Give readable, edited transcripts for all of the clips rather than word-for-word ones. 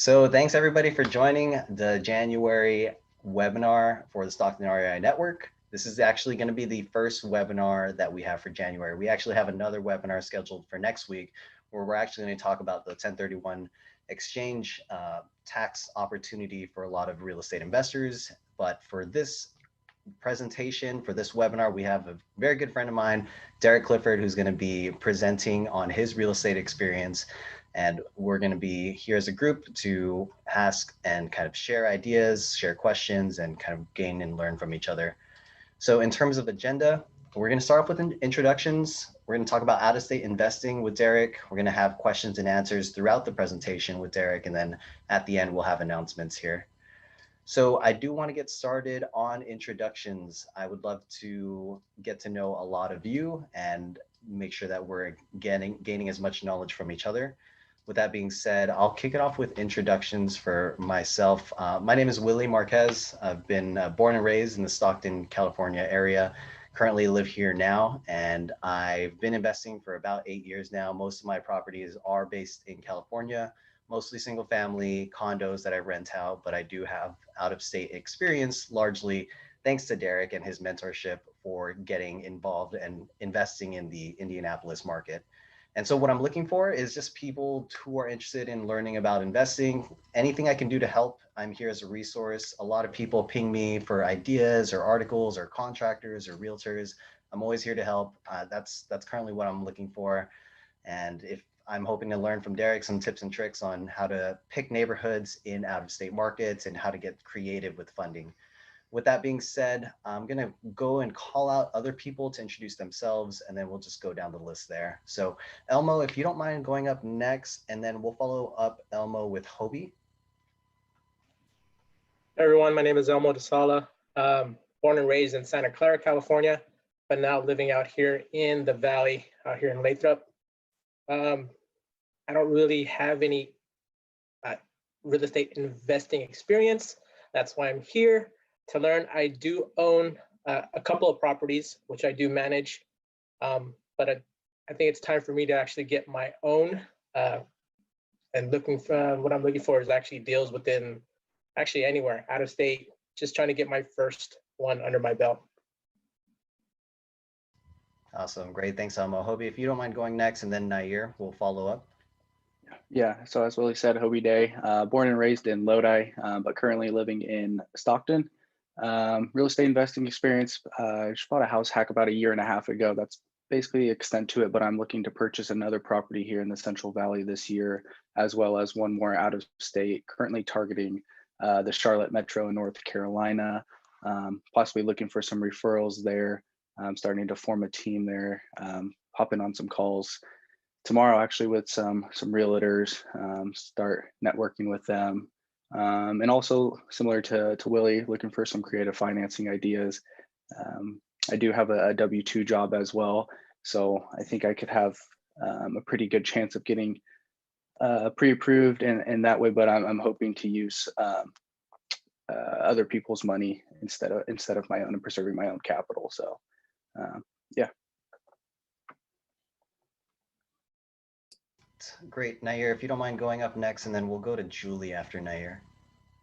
So thanks everybody for joining the January webinar for the Stockton REI Network. This is actually going to be the first webinar that we have for January. We actually have another webinar scheduled for next week where we're actually going to talk about the 1031 exchange tax opportunity for a lot of real estate investors. But for this presentation, for this webinar, we have a very good friend of mine, Derek Clifford, who's going to be presenting on his real estate experience. And we're going to be here as a group to ask and kind of share ideas, share questions, and kind of gain and learn from each other. So in terms of agenda, we're going to start off with introductions. We're going to talk about out-of-state investing with Derek. We're going to have questions and answers throughout the presentation with Derek. And then at the end, we'll have announcements here. So I do want to get started on introductions. I would love to get to know a lot of you and make sure that we're gaining as much knowledge from each other. With that being said, I'll kick it off with introductions for myself. My name is Willie Marquez. I've been born and raised in the Stockton, California area. Currently live here now, and I've been investing for about 8 years now. Most of my properties are based in California, mostly single family condos that I rent out, but I do have out-of-state experience, largely thanks to Derek and his mentorship for getting involved and investing in the Indianapolis market. And so what I'm looking for is just people who are interested in learning about investing. Anything I can do to help, I'm here as a resource. A lot of people ping me for ideas or articles or contractors or realtors. I'm always here to help. That's currently what I'm looking for. And if I'm hoping to learn from Derek some tips and tricks on how to pick neighborhoods in out-of-state markets and how to get creative with funding. With that being said, I'm going to go and call out other people to introduce themselves, and then we'll just go down the list there. So Elmo, if you don't mind going up next, and then we'll follow up Elmo with Hobie. Hey everyone, my name is Elmo DeSala. Born and raised in Santa Clara, California, but now living out here in the Valley, out here in Lathrop. I don't really have any real estate investing experience. That's why I'm here to learn. I do own a couple of properties, which I do manage, but I think it's time for me to actually get my own. And what I'm looking for is actually deals within, actually anywhere, out of state, just trying to get my first one under my belt. Awesome, great, thanks Elmo. Hobie, if you don't mind going next, and then Nair will follow up. Yeah, so as Willie said, Hobie Day, born and raised in Lodi, but currently living in Stockton. Real estate investing experience, I just bought a house hack about 1.5 years ago. That's basically the extent to it, but I'm looking to purchase another property here in the Central Valley this year, as well as one more out of state, currently targeting the Charlotte Metro in North Carolina, possibly looking for some referrals there. I'm starting to form a team there, hopping on some calls tomorrow actually with some realtors, start networking with them. And also similar to Willie, looking for some creative financing ideas. I do have a W-2 job as well, so I think I could have a pretty good chance of getting pre-approved in that way, but I'm hoping to use other people's money instead of my own and preserving my own capital. So yeah. Great, Nair, if you don't mind going up next, and then we'll go to Julie after Nair.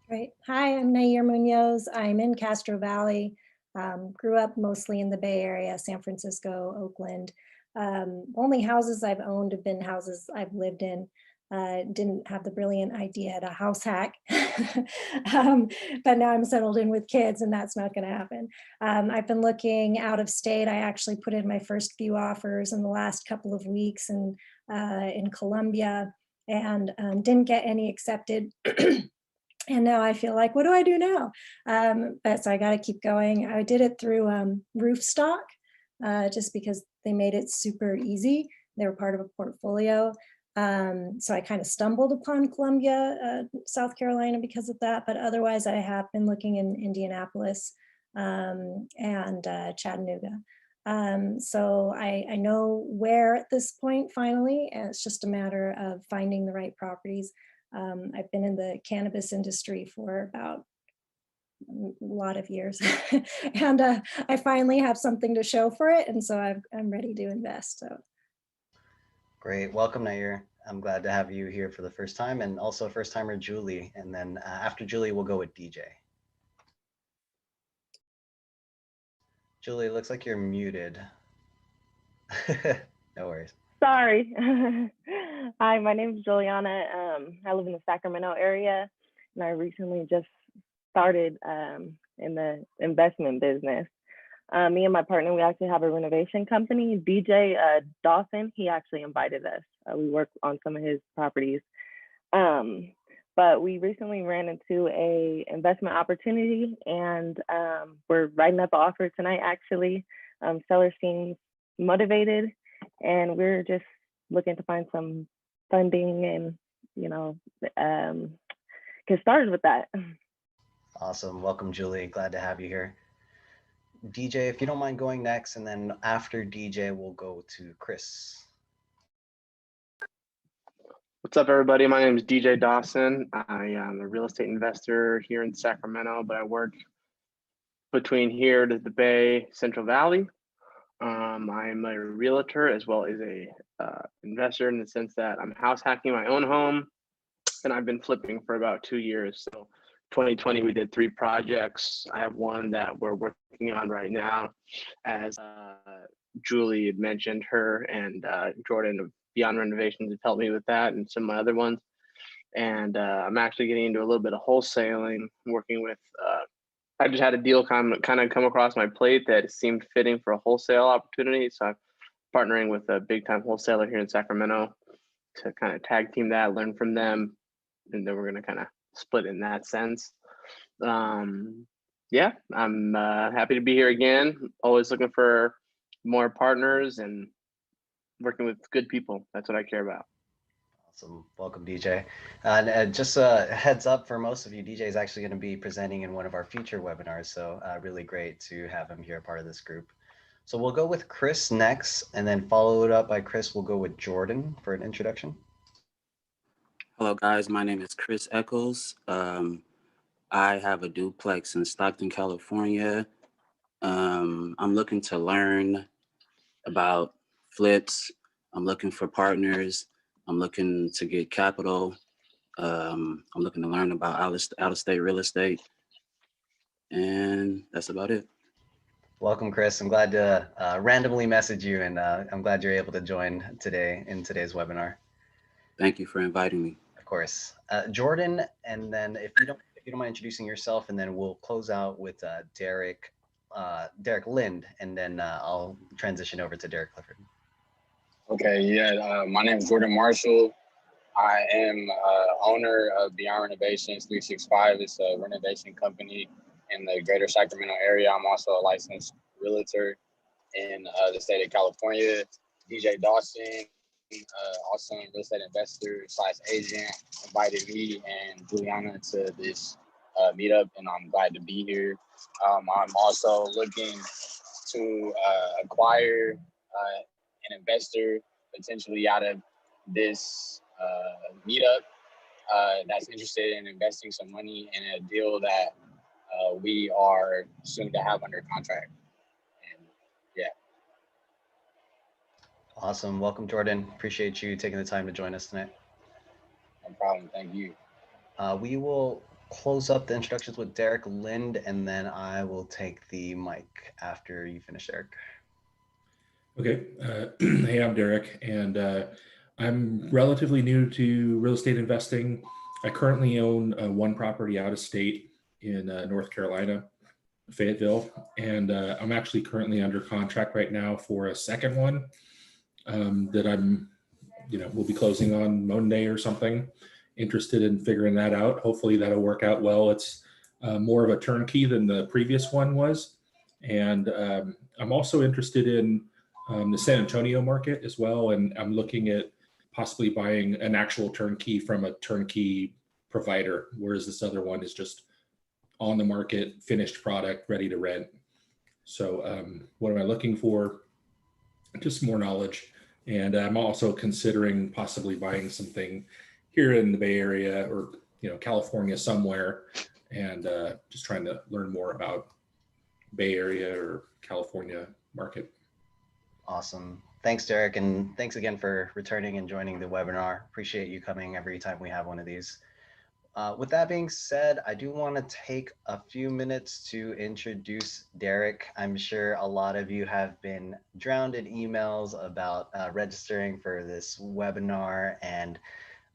Great. Hi, I'm Nair Munoz. I'm in Castro Valley. Grew up mostly in the Bay Area, San Francisco, Oakland. Only houses I've owned have been houses I've lived in. Didn't have the brilliant idea to house hack, but now I'm settled in with kids and that's not going to happen. I've been looking out of state. I actually put in my first few offers in the last couple of weeks in Colombia and didn't get any accepted. And now I feel like, what do I do now? But so I got to keep going. I did it through Roofstock, just because they made it super easy. They were part of a portfolio. So I kind of stumbled upon Columbia, South Carolina because of that. But otherwise, I have been looking in Indianapolis and Chattanooga. So I know where at this point, finally, and it's just a matter of finding the right properties. I've been in the cannabis industry for about a lot of years and I finally have something to show for it. And so I'm ready to invest. So. Great, welcome Nair. I'm glad to have you here for the first time, and also first timer Julie. And then after Julie, we'll go with DJ. Julie, it looks like you're muted. No worries. Sorry. Hi, my name is Juliana. I live in the Sacramento area, and I recently just started in the investment business. Me and my partner, we actually have a renovation company. DJ Dawson, he actually invited us. We work on some of his properties. But we recently ran into a investment opportunity, and we're writing up an offer tonight, actually. Seller seems motivated, and we're just looking to find some funding and, get started with that. Awesome. Welcome, Julie. Glad to have you here. DJ, if you don't mind going next, and then after DJ, we'll go to Chris. What's up, everybody? My name is DJ Dawson. I am a real estate investor here in Sacramento, but I work between here to the Bay, Central Valley. I'm a realtor as well as a investor in the sense that I'm house hacking my own home, and I've been flipping for about 2 years. So 2020, we did 3 projects. I have one that we're working on right now. As Julie had mentioned, her and Jordan of Beyond Renovations have helped me with that and some of my other ones. And I'm actually getting into a little bit of wholesaling, working with, I just had a deal kind of come across my plate that seemed fitting for a wholesale opportunity. So I'm partnering with a big time wholesaler here in Sacramento to kind of tag team that, learn from them. And then we're going to kind of split in that sense. Yeah, I'm happy to be here again. Always looking for more partners and working with good people. That's what I care about. Awesome. Welcome, DJ. And just a heads up for most of you, DJ is actually going to be presenting in one of our future webinars. So really great to have him here, part of this group. So we'll go with Chris next, and then follow it up by Chris. We'll go with Jordan for an introduction. Hello, guys. My name is Chris Eccles. I have a duplex in Stockton, California. I'm looking to learn about flips. I'm looking for partners. I'm looking to get capital. I'm looking to learn about out-of-state real estate. And that's about it. Welcome, Chris. I'm glad to randomly message you, and I'm glad you're able to join today in today's webinar. Thank you for inviting me. Of course. Jordan, and then if you don't mind introducing yourself, and then we'll close out with Derek Lind, and then I'll transition over to Derek Clifford. Okay, yeah, my name is Jordan Marshall. I am owner of Beyond Renovations 365. It's a renovation company in the greater Sacramento area. I'm also a licensed realtor in the state of California. DJ Dawson, also a real estate investor / agent, invited me and Juliana to this meetup, and I'm glad to be here. I'm also looking to acquire an investor potentially out of this meetup that's interested in investing some money in a deal that we are soon to have under contract. And yeah. Awesome. Welcome, Jordan. Appreciate you taking the time to join us tonight. No problem. Thank you. We will close up the introductions with Derek Lind, and then I will take the mic after you finish, Derek. Okay. Hey, I'm Derek, and I'm relatively new to real estate investing. I currently own one property out of state in North Carolina, Fayetteville, and I'm actually currently under contract right now for a second one that I'm, we'll be closing on Monday or something. Interested in figuring that out. Hopefully that'll work out well. It's more of a turnkey than the previous one was. And I'm also interested in the San Antonio market as well. And I'm looking at possibly buying an actual turnkey from a turnkey provider, whereas this other one is just on the market, finished product, ready to rent. So what am I looking for? Just more knowledge. And I'm also considering possibly buying something here in the Bay Area or California somewhere, and just trying to learn more about Bay Area or California market. Awesome. Thanks, Derek, and thanks again for returning and joining the webinar. Appreciate you coming every time we have one of these. With that being said, I do want to take a few minutes to introduce Derek. I'm sure a lot of you have been drowned in emails about registering for this webinar, and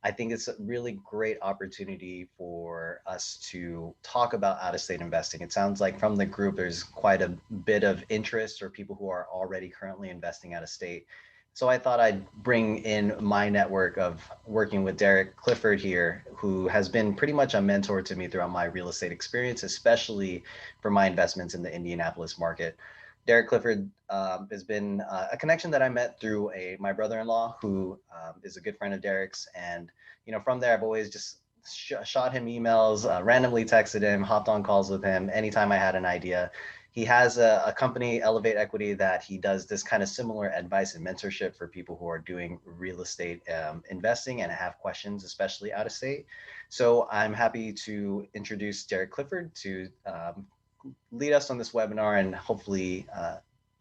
I think it's a really great opportunity for us to talk about out-of-state investing. It sounds like from the group, there's quite a bit of interest or people who are already currently investing out of state. So I thought I'd bring in my network of working with Derek Clifford here, who has been pretty much a mentor to me throughout my real estate experience, especially for my investments in the Indianapolis market. Derek Clifford has been a connection that I met through my brother-in-law, who is a good friend of Derek's, and from there I've always just shot him emails, randomly texted him, hopped on calls with him anytime I had an idea. He has a company, Elevate Equity, that he does this kind of similar advice and mentorship for people who are doing real estate investing and have questions, especially out of state. So I'm happy to introduce Derek Clifford to lead us on this webinar and hopefully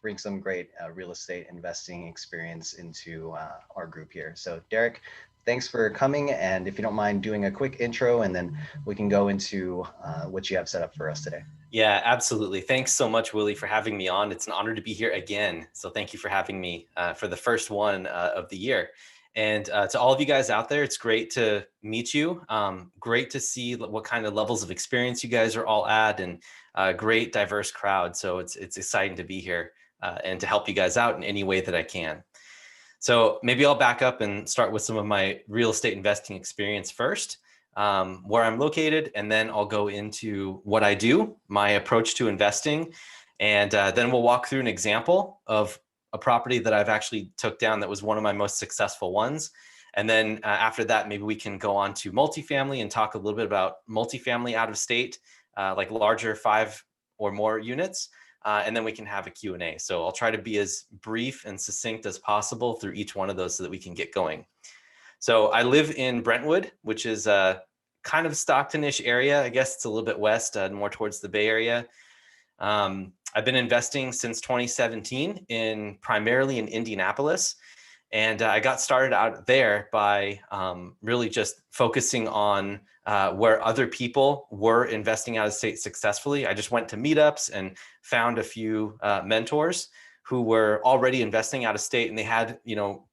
bring some great real estate investing experience into our group here. So Derek, thanks for coming. And if you don't mind doing a quick intro, and then we can go into what you have set up for us today. Yeah, absolutely. Thanks so much, Willie, for having me on. It's an honor to be here again. So thank you for having me for the first one of the year. And to all of you guys out there, it's great to meet you. Great to see what kind of levels of experience you guys are all at, and great diverse crowd. So it's exciting to be here and to help you guys out in any way that I can. So maybe I'll back up and start with some of my real estate investing experience first, where I'm located, and then I'll go into what I do, my approach to investing, and then we'll walk through an example of a property that I've actually took down that was one of my most successful ones. And then after that, maybe we can go on to multifamily and talk a little bit about multifamily out of state, like larger 5 or more units. And then we can have a Q&A. So I'll try to be as brief and succinct as possible through each one of those so that we can get going. So I live in Brentwood, which is a kind of Stockton-ish area. I guess it's a little bit west, more towards the Bay Area. I've been investing since 2017 primarily in Indianapolis. And I got started out there by really just focusing on where other people were investing out of state successfully. I just went to meetups and found a few mentors who were already investing out of state, and they had,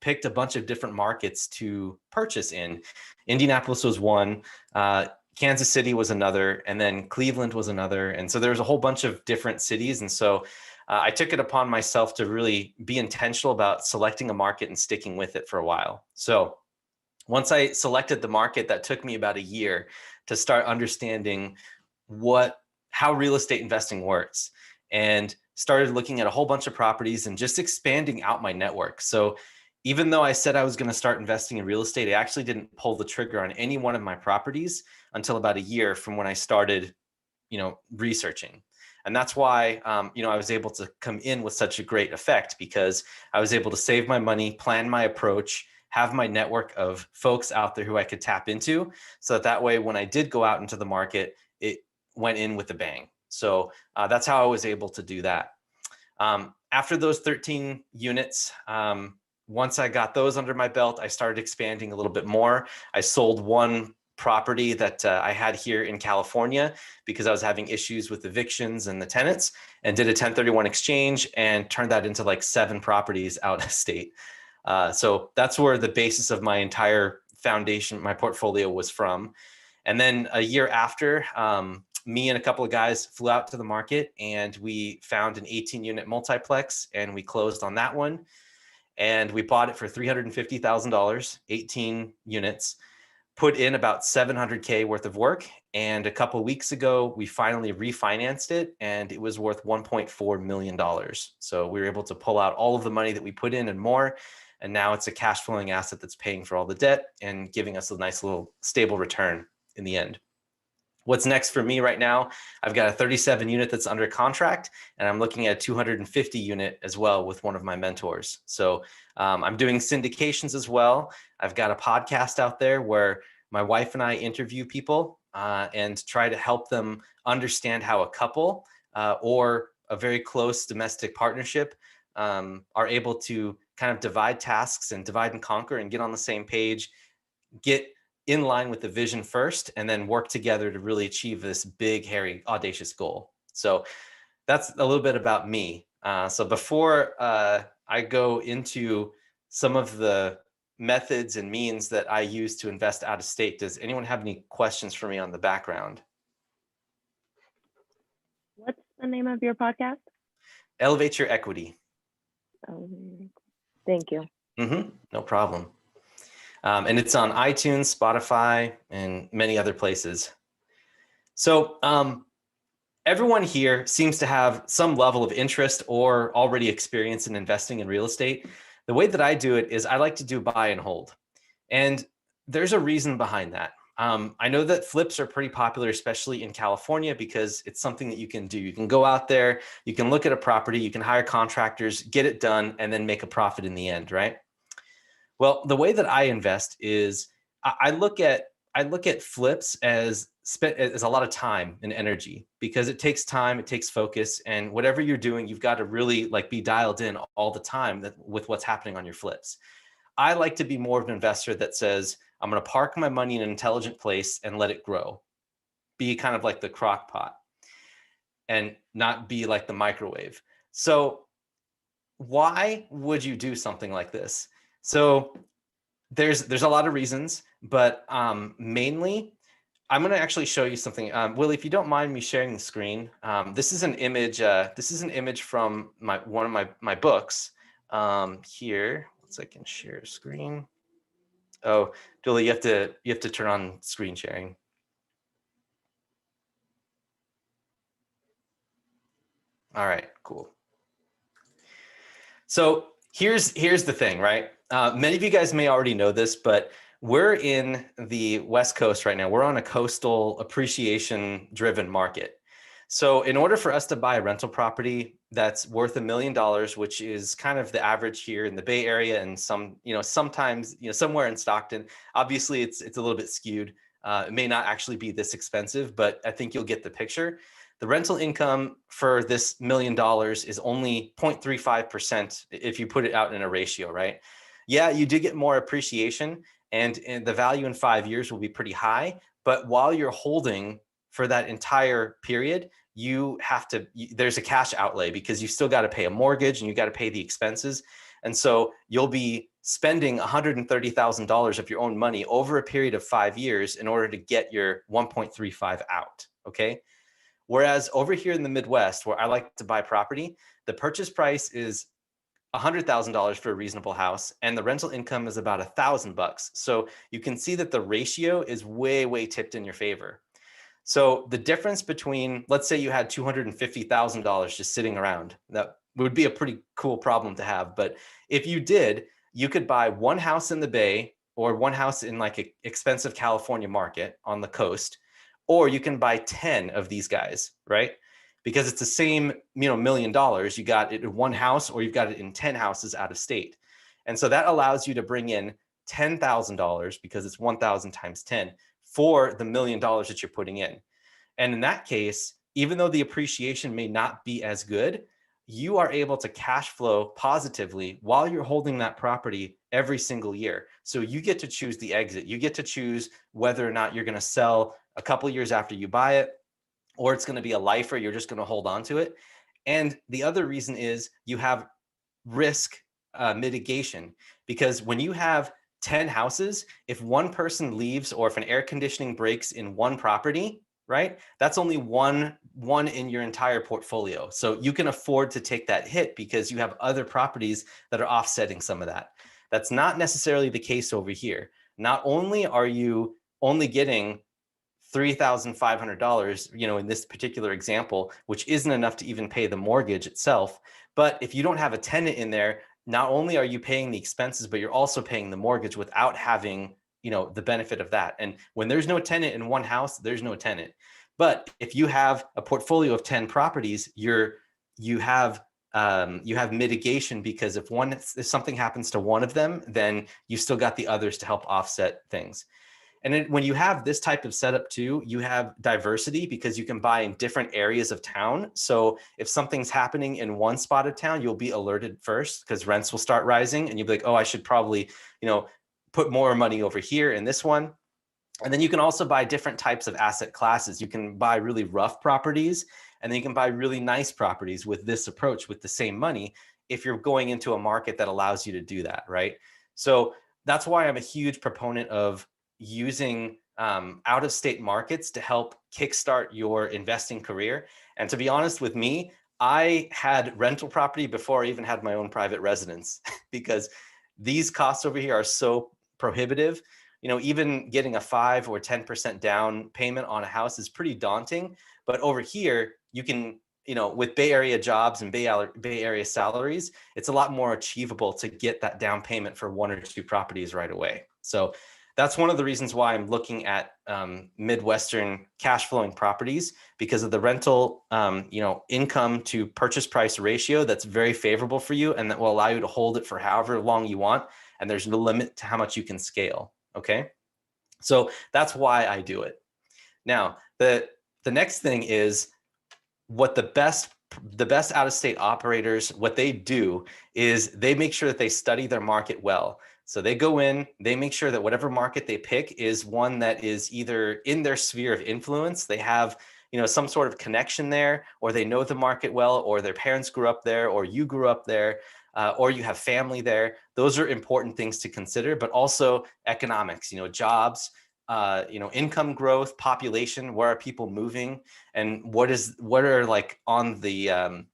picked a bunch of different markets to purchase in. Indianapolis was one, Kansas City was another, and then Cleveland was another. And so there was a whole bunch of different cities. And so I took it upon myself to really be intentional about selecting a market and sticking with it for a while. So once I selected the market, that took me about a year to start understanding how real estate investing works, and started looking at a whole bunch of properties and just expanding out my network. So even though I said I was going to start investing in real estate, I actually didn't pull the trigger on any one of my properties until about a year from when I started, researching. And that's why, I was able to come in with such a great effect, because I was able to save my money, plan my approach, have my network of folks out there who I could tap into, so that way, when I did go out into the market, it went in with a bang. So that's how I was able to do that. After those 13 units, once I got those under my belt, I started expanding a little bit more. I sold one property that I had here in California because I was having issues with evictions and the tenants, and did a 1031 exchange and turned that into like 7 properties out of state. So that's where the basis of my entire foundation, my portfolio, was from. And then a year after, me and a couple of guys flew out to the market, and we found an 18-unit multiplex, and we closed on that one. And we bought it for $350,000, 18 units, put in about $700K worth of work. And a couple of weeks ago, we finally refinanced it, and it was worth $1.4 million. So we were able to pull out all of the money that we put in and more. And now it's a cash flowing asset that's paying for all the debt and giving us a nice little stable return in the end. What's next for me right now? I've got a 37 unit that's under contract, and I'm looking at a 250 unit as well with one of my mentors. So I'm doing syndications as well. I've got a podcast out there where my wife and I interview people and try to help them understand how a couple or a very close domestic partnership are able to kind of divide tasks and divide and conquer and get on the same page, get in line with the vision first, and then work together to really achieve this big, hairy, audacious goal. So that's a little bit about me. So before I go into some of the methods and means that I use to invest out of state, does anyone have any questions for me on the background? What's the name of your podcast? Elevate Your Equity. Thank you. No problem. And it's on iTunes, Spotify, and many other places. So everyone here seems to have some level of interest or already experience in investing in real estate. The way that I do it is I like to do buy and hold. And there's a reason behind that. I know that flips are pretty popular, especially in California, because it's something that you can do. You can go out there, you can look at a property, you can hire contractors, get it done, and then make a profit in the end, right? Well, the way that I invest is I look at flips as a lot of time and energy, because it takes time, it takes focus, and whatever you're doing, you've got to really be dialed in all the time with what's happening on your flips. I like to be more of an investor that says, I'm going to park my money in an intelligent place and let it grow. Be kind of like the crock pot and not be like the microwave. So why would you do something like this? So there's a lot of reasons, but mainly I'm going to actually show you something. Willie, if you don't mind me sharing the screen, this is an image. This is an image from one of my books. Here, let's see, I can share screen. Oh, Julie, you have to turn on screen sharing. All right, cool. So here's the thing, right? Many of you guys may already know this, but we're in the West Coast right now. We're on a coastal appreciation driven market. So in order for us to buy a rental property that's worth $1 million, which is kind of the average here in the Bay Area, and sometimes somewhere in Stockton, obviously it's a little bit skewed. It may not actually be this expensive, but I think you'll get the picture. The rental income for this $1 million is only 0.35% if you put it out in a ratio, right? Yeah, you do get more appreciation, and the value in 5 years will be pretty high. But while you're holding for that entire period, there's a cash outlay, because you still got to pay a mortgage and you got to pay the expenses. And so you'll be spending $130,000 of your own money over a period of 5 years in order to get your 1.35 out. Okay. Whereas over here in the Midwest, where I like to buy property, the purchase price is $100,000 for a reasonable house, and the rental income is about $1,000. So you can see that the ratio is way, way tipped in your favor. So the difference between, let's say you had $250,000 just sitting around, that would be a pretty cool problem to have. But if you did, you could buy one house in the Bay, or one house in like an expensive California market on the coast, or you can buy 10 of these guys, right? Because it's the same, $1 million. You got it in one house, or you've got it in 10 houses out of state. And so that allows you to bring in $10,000, because it's 1,000 times 10, for the $1 million that you're putting in. And in that case, even though the appreciation may not be as good, you are able to cash flow positively while you're holding that property every single year. So you get to choose the exit. You get to choose whether or not you're going to sell a couple years after you buy it, or it's going to be a lifer, you're just going to hold on to it. And the other reason is you have risk mitigation, because when you have 10 houses, if one person leaves, or if an air conditioning breaks in one property, right, that's only one in your entire portfolio. So you can afford to take that hit because you have other properties that are offsetting some of that. That's not necessarily the case over here. Not only are you only getting $3,500, in this particular example, which isn't enough to even pay the mortgage itself. But if you don't have a tenant in there, not only are you paying the expenses, but you're also paying the mortgage without having, the benefit of that. And when there's no tenant in one house, there's no tenant. But if you have a portfolio of 10 properties, you have mitigation, because if something happens to one of them, then you still got the others to help offset things. And then when you have this type of setup too, you have diversity because you can buy in different areas of town. So if something's happening in one spot of town, you'll be alerted first because rents will start rising and you'll be like, oh, I should probably, put more money over here in this one. And then you can also buy different types of asset classes. You can buy really rough properties, and then you can buy really nice properties with this approach with the same money if you're going into a market that allows you to do that, right? So that's why I'm a huge proponent of using out-of-state markets to help kickstart your investing career. And to be honest with me, I had rental property before I even had my own private residence because these costs over here are so prohibitive. Even getting a 5 or 10% down payment on a house is pretty daunting. But over here, you can, with Bay Area jobs and Bay Area salaries, it's a lot more achievable to get that down payment for 1 or 2 properties right away. So that's one of the reasons why I'm looking at Midwestern cash flowing properties, because of the rental, income to purchase price ratio that's very favorable for you, and that will allow you to hold it for however long you want. And there's no limit to how much you can scale. Okay. So that's why I do it. Now, the next thing is what the best out-of-state operators, what they do is they make sure that they study their market well. So they go in, they make sure that whatever market they pick is one that is either in their sphere of influence. They have, some sort of connection there, or they know the market well, or their parents grew up there, or you grew up there, or you have family there. Those are important things to consider, but also economics, jobs, income growth, population, where are people moving, and what are like on the,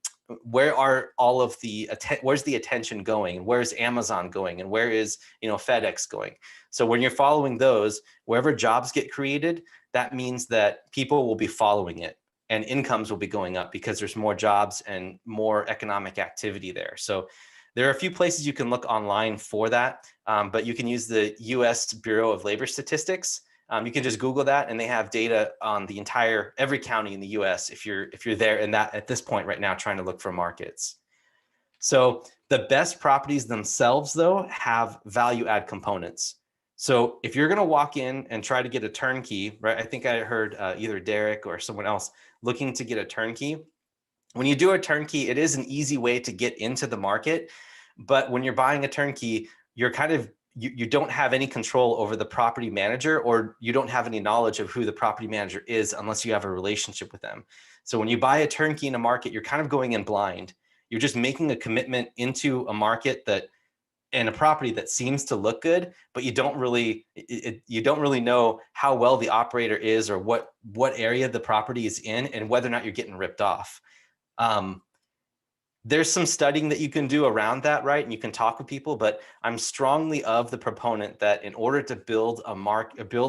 where are all of the, where's the attention going, and where's Amazon going, and where is, FedEx going? So when you're following those, wherever jobs get created, that means that people will be following it and incomes will be going up because there's more jobs and more economic activity there. So there are a few places you can look online for that, but you can use the US Bureau of Labor Statistics. You can just Google that, and they have data on the every county in the US if you're there in that at this point right now trying to look for markets. So the best properties themselves though have value add components. So if you're going to walk in and try to get a turnkey, right? I think I heard either Derek or someone else looking to get a turnkey. When you do a turnkey, it is an easy way to get into the market. But when you're buying a turnkey, you're kind of, you don't have any control over the property manager, or you don't have any knowledge of who the property manager is unless you have a relationship with them. So when you buy a turnkey in a market, you're kind of going in blind. You're just making a commitment into a market and a property that seems to look good, but you don't really know how well the operator is, or what area the property is in, and whether or not you're getting ripped off. There's some studying that you can do around that, right? And you can talk with people, but I'm strongly of the proponent that in order to build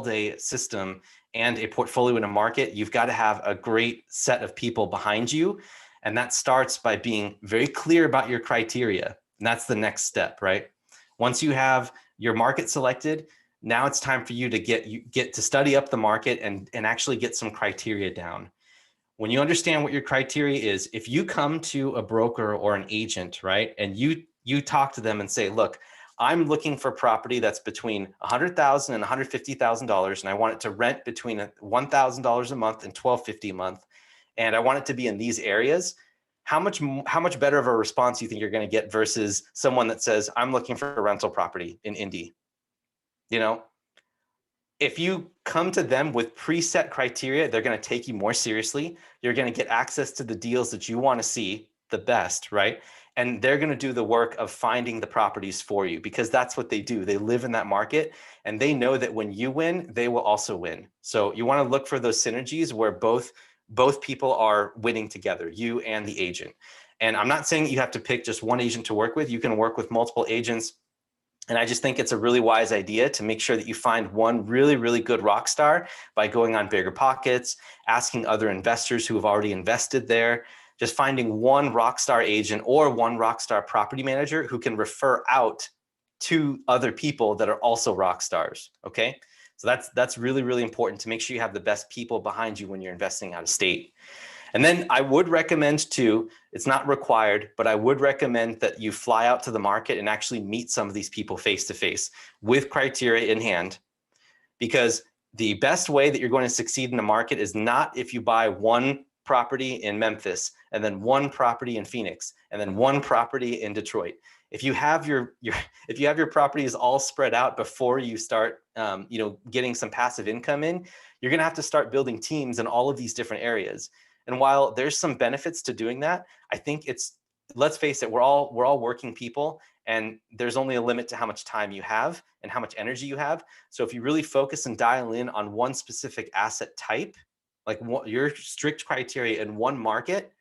a system and a portfolio in a market, you've got to have a great set of people behind you. And that starts by being very clear about your criteria. And that's the next step, right? Once you have your market selected, now it's time for you to get to study up the market and actually get some criteria down. When you understand what your criteria is, if you come to a broker or an agent, right, and you talk to them and say, look, I'm looking for property that's between $100,000 and $150,000, and I want it to rent between $1,000 a month and $1,250 a month, and I want it to be in these areas, how much better of a response do you think you're going to get versus someone that says, I'm looking for a rental property in Indy? If you come to them with preset criteria, they're going to take you more seriously. You're going to get access to the deals that you want to see the best, right? And they're going to do the work of finding the properties for you, because that's what they do. They live in that market, and they know that when you win, they will also win. So you want to look for those synergies where both people are winning together, you and the agent. And I'm not saying you have to pick just one agent to work with. You can work with multiple agents. And I just think it's a really wise idea to make sure that you find one really, really good rock star by going on Bigger Pockets, asking other investors who have already invested there, just finding one rock star agent or one rock star property manager who can refer out to other people that are also rock stars. Okay. So that's really, really important to make sure you have the best people behind you when you're investing out of state. And then I would recommend too, it's not required, but I would recommend that you fly out to the market and actually meet some of these people face to face with criteria in hand. because the best way that you're going to succeed in the market is not if you buy one property in Memphis and then one property in Phoenix and then one property in Detroit. If you have your properties all spread out before you start getting some passive income in, you're going to have to start building teams in all of these different areas. And while there's some benefits to doing that, I think let's face it, we're all working people, and there's only a limit to how much time you have and how much energy you have. So if you really focus and dial in on one specific asset type, like your strict criteria in one market,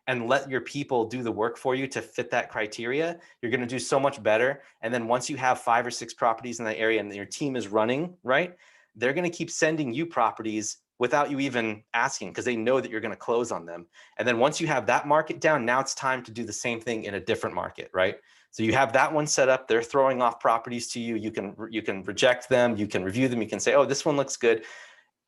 and let your people do the work for you to fit that criteria, you're going to do so much better. And then once you have 5 or 6 properties in that area and your team is running, right, they're going to keep sending you properties without you even asking, because they know that you're going to close on them. And then once you have that market down, now it's time to do the same thing in a different market, right? So you have that one set up, they're throwing off properties to you. You can reject them, you can review them, you can say, oh, this one looks good.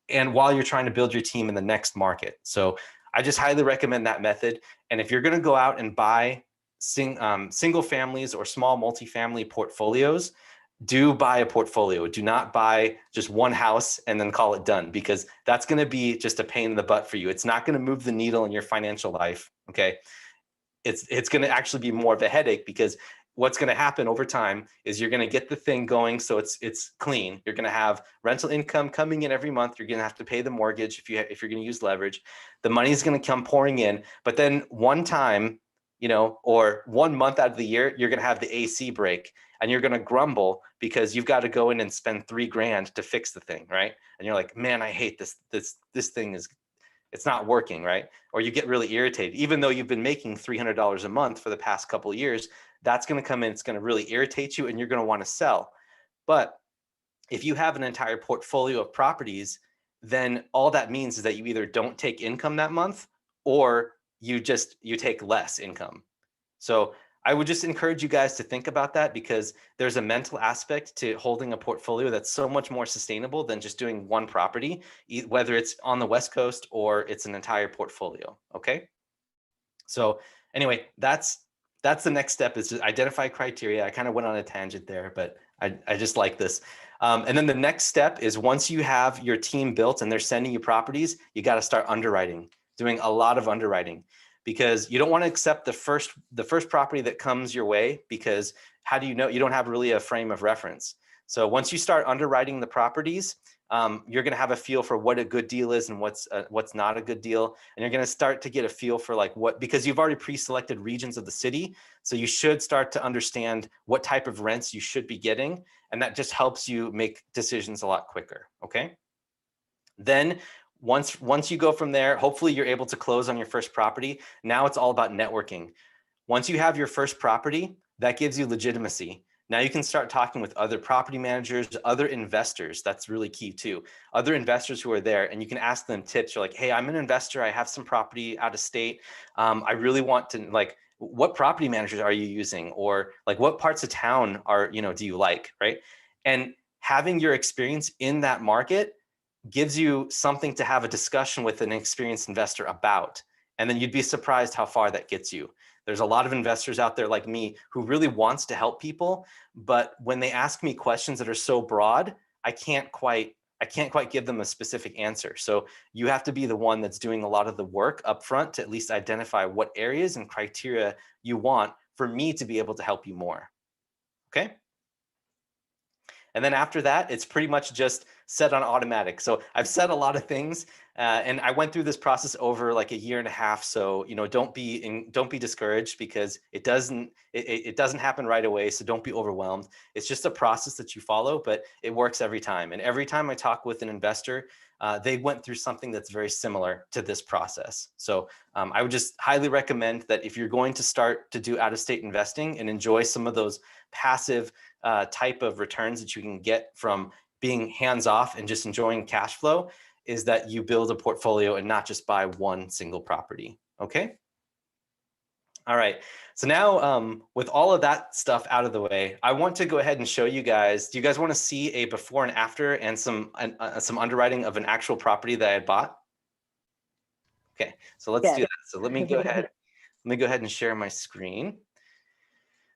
And while you're trying to build your team in the next market. So I just highly recommend that method. And if you're going to go out and buy single families or small multifamily portfolios, do buy a portfolio. Do not buy just one house and then call it done, because that's going to be just a pain in the butt for you. It's not going to move the needle in your financial life. Okay. It's going to actually be more of a headache, because what's going to happen over time is you're going to get the thing going so it's clean. You're going to have rental income coming in every month. You're going to have to pay the mortgage if you're going to use leverage. The money is going to come pouring in, but then one time, or 1 month out of the year, you're going to have the AC break, and you're going to grumble because you've got to go in and spend $3,000 to fix the thing, right? And you're like, man, I hate this. This thing it's not working, right? Or you get really irritated, even though you've been making $300 a month for the past couple of years. That's going to come in, it's going to really irritate you, and you're going to want to sell. But if you have an entire portfolio of properties, then all that means is that you either don't take income that month, or you take less income. So I would just encourage you guys to think about that, because there's a mental aspect to holding a portfolio that's so much more sustainable than just doing one property, whether it's on the West Coast or it's an entire portfolio. Okay. So anyway, that's the next step, is to identify criteria. I kind of went on a tangent there, but I just like this. And then the next step is, once you have your team built and they're sending you properties, you got to start underwriting, doing a lot of underwriting, because you don't want to accept the first property that comes your way, because how do you know? You don't have really a frame of reference. So once you start underwriting the properties, you're going to have a feel for what a good deal is and what's not a good deal. And you're going to start to get a feel for because you've already pre-selected regions of the city. So you should start to understand what type of rents you should be getting. And that just helps you make decisions a lot quicker. Okay. Then once you go from there, hopefully you're able to close on your first property. Now it's all about networking. Once you have your first property, that gives you legitimacy. Now you can start talking with other property managers, other investors. That's really key too. Other investors who are there, and you can ask them tips. You're like, hey, I'm an investor. I have some property out of state. I really want to, what property managers are you using? Or what parts of town do you like, right? And having your experience in that market gives you something to have a discussion with an experienced investor about. And then you'd be surprised how far that gets you. There's a lot of investors out there like me who really wants to help people, but when they ask me questions that are so broad, I can't quite give them a specific answer. So you have to be the one that's doing a lot of the work up front to at least identify what areas and criteria you want for me to be able to help you more. Okay. And then after that, it's pretty much just set on automatic. So I've said a lot of things, and I went through this process over a year and a half. So don't be discouraged, because it doesn't happen right away. So don't be overwhelmed. It's just a process that you follow, but it works every time. And every time I talk with an investor, they went through something that's very similar to this process. So I would just highly recommend that if you're going to start to do out-of-state investing and enjoy some of those passive type of returns that you can get from being hands-off and just enjoying cash flow, is that you build a portfolio and not just buy one single property. Okay. All right. So now with all of that stuff out of the way, I want to go ahead and show you guys. Do you guys want to see a before and after and some underwriting of an actual property that I had bought? Okay. So let's do that. So let me go ahead and share my screen.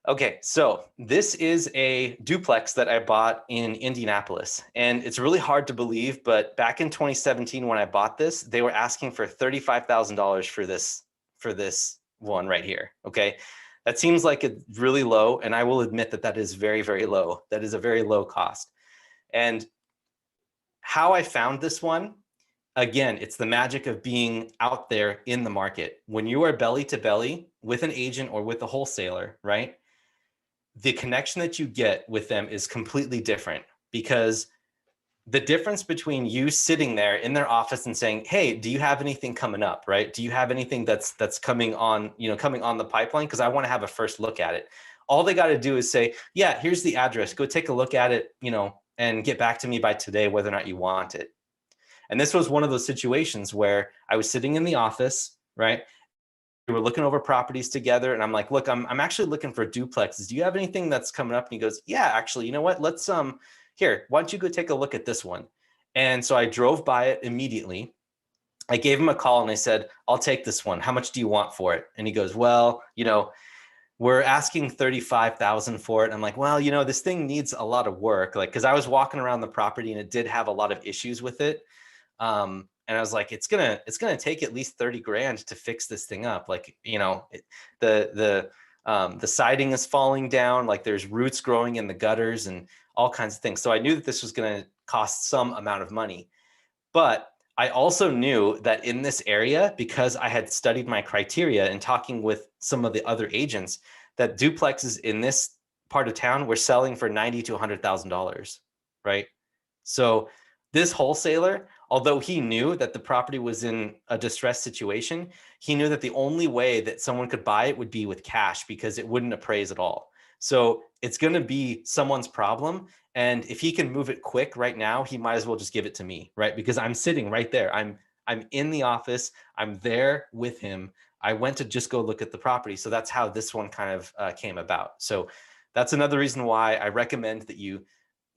Okay, so this is a duplex that I bought in Indianapolis, and it's really hard to believe, but back in 2017 when I bought this, they were asking for $35,000 for this one right here. Okay, that seems like it's really low, and I will admit that that is very, very low. That is a very low cost. And how I found this one, again, it's the magic of being out there in the market. When you are belly to belly with an agent or with a wholesaler, right? The connection that you get with them is completely different, because the difference between you sitting there in their office and saying, hey, do you have anything coming up, right? Do you have anything that's coming on, coming on the pipeline? Because I want to have a first look at it. All they got to do is say, yeah, here's the address. Go take a look at it, and get back to me by today, whether or not you want it. And this was one of those situations where I was sitting in the office, right? We were looking over properties together, and I'm like, look, I'm actually looking for duplexes. Do you have anything that's coming up? And he goes, yeah, actually, you know what? Let's here, why don't you go take a look at this one? And so I drove by it immediately. I gave him a call and I said, I'll take this one. How much do you want for it? And he goes, well, we're asking 35,000 for it. I'm like, well, this thing needs a lot of work. Like, cause I was walking around the property and it did have a lot of issues with it. And I was like, it's gonna take at least 30 grand to fix this thing up. Like, the siding is falling down, like there's roots growing in the gutters and all kinds of things. So I knew that this was gonna cost some amount of money. But I also knew that in this area, because I had studied my criteria and talking with some of the other agents, that duplexes in this part of town were selling for $90,000 to $100,000, right? So this wholesaler, although he knew that the property was in a distressed situation, he knew that the only way that someone could buy it would be with cash, because it wouldn't appraise at all. So it's going to be someone's problem. And if he can move it quick right now, he might as well just give it to me, right? Because I'm sitting right there. I'm in the office. I'm there with him. I went to just go look at the property. So that's how this one kind of came about. So that's another reason why I recommend that you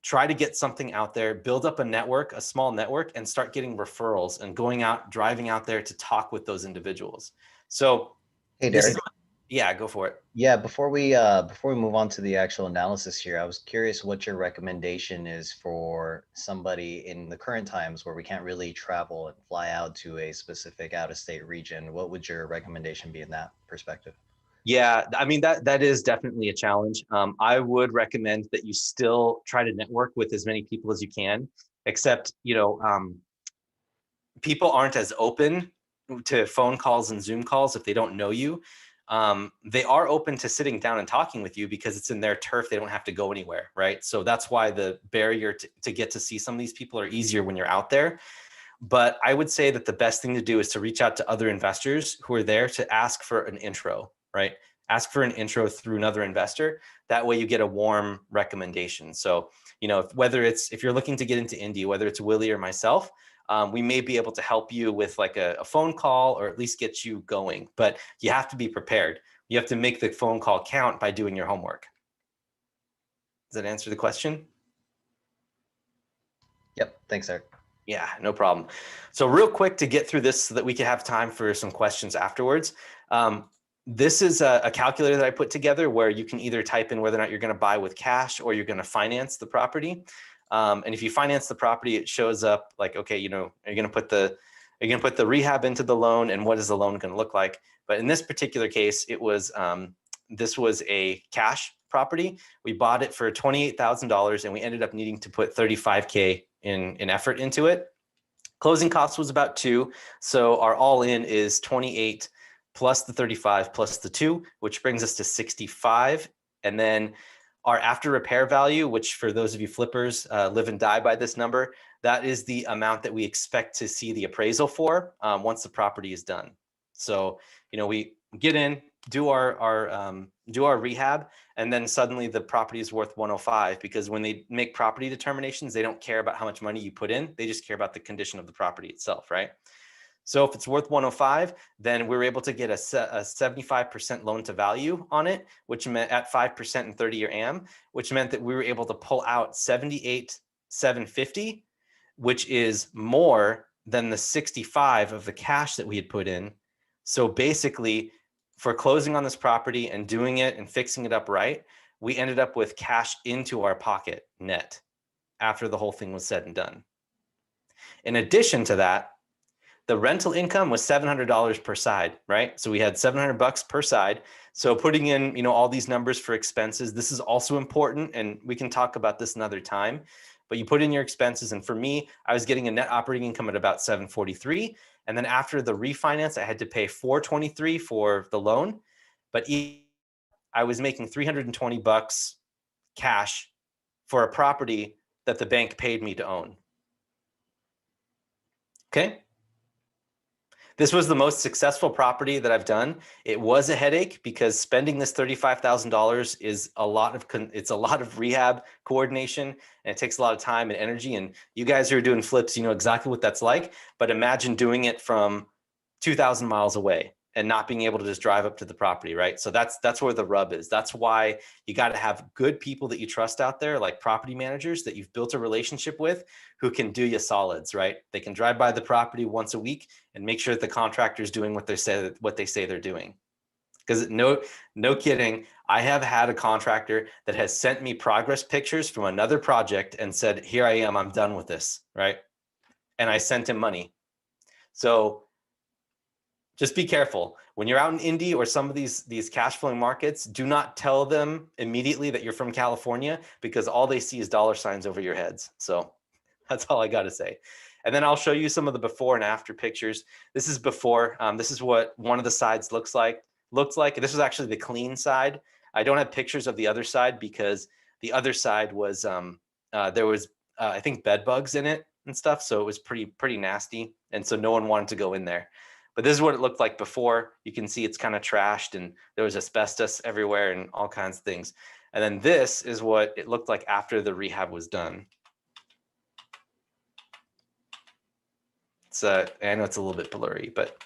try to get something out there, build up a network, a small network, and start getting referrals and going out, driving out there to talk with those individuals. So Hey, Derek. Yeah, go for it. Yeah, before we move on to the actual analysis here, I was curious what your recommendation is for somebody in the current times where we can't really travel and fly out to a specific out-of-state region. What would your recommendation be in that perspective? Yeah, I mean, that is definitely a challenge. I would recommend that you still try to network with as many people as you can, except, people aren't as open to phone calls and Zoom calls if they don't know you. They are open to sitting down and talking with you because it's in their turf. They don't have to go anywhere, right? So that's why the barrier to get to see some of these people are easier when you're out there. But I would say that the best thing to do is to reach out to other investors who are there to ask for an intro, right? Ask for an intro through another investor. That way you get a warm recommendation. So, if you're looking to get into Indy, whether it's Willie or myself, we may be able to help you with like a phone call or at least get you going, but you have to be prepared. You have to make the phone call count by doing your homework. Does that answer the question? Yep. Thanks, Eric. Yeah, no problem. So real quick to get through this so that we can have time for some questions afterwards. This is a calculator that I put together where you can either type in whether or not you're going to buy with cash or you're going to finance the property. And if you finance the property, it shows up like, okay, are you going to put the rehab into the loan, and what is the loan going to look like? But in this particular case, this was a cash property. We bought it for $28,000 and we ended up needing to put $35K in effort into it. Closing costs was about 2. So our all in is 28 plus the 35 plus the 2, which brings us to 65. And then our after repair value, which for those of you flippers live and die by this number, that is the amount that we expect to see the appraisal for once the property is done. So, we get in, do our rehab, and then suddenly the property is worth 105, because when they make property determinations, they don't care about how much money you put in. They just care about the condition of the property itself, right? So if it's worth 105, then we were able to get a 75% loan to value on it, which meant at 5% and 30-year AM, which meant that we were able to pull out 78,750, which is more than the 65 of the cash that we had put in. So basically, for closing on this property and doing it and fixing it up right, we ended up with cash into our pocket net after the whole thing was said and done. In addition to that, the rental income was $700 per side, right? So we had $700 per side. So putting in, you know, all these numbers for expenses, this is also important, and we can talk about this another time. But you put in your expenses, and for me, I was getting a net operating income at about 743, and then after the refinance, I had to pay 423 for the loan. But I was making $320 cash for a property that the bank paid me to own. Okay. This was the most successful property that I've done. It was a headache because spending this $35,000 is a lot of, it's a lot of rehab coordination, and it takes a lot of time and energy. And you guys who are doing flips, you know exactly what that's like, but imagine doing it from 2,000 miles away and not being able to just drive up to the property, right? So that's where the rub is. That's why you got to have good people that you trust out there, like property managers that you've built a relationship with, who can do you solids, right? They can drive by the property once a week and make sure that the contractor's doing what they say they're doing. Because no kidding, I have had a contractor that has sent me progress pictures from another project and said, here I am, I'm done with this, right? And I sent him money. So just be careful. When you're out in Indy or some of these cash flowing markets, do not tell them immediately that you're from California, because all they see is dollar signs over your heads. So that's all I got to say. And then I'll show you some of the before and after pictures. This is before. This is what one of the sides looks like. This was actually the clean side. I don't have pictures of the other side because the other side was there was I think bed bugs in it and stuff, so it was pretty nasty, and so no one wanted to go in there. But this is what it looked like before. You can see it's kind of trashed and there was asbestos everywhere and all kinds of things. And then this is what it looked like after the rehab was done. I know it's a little bit blurry, but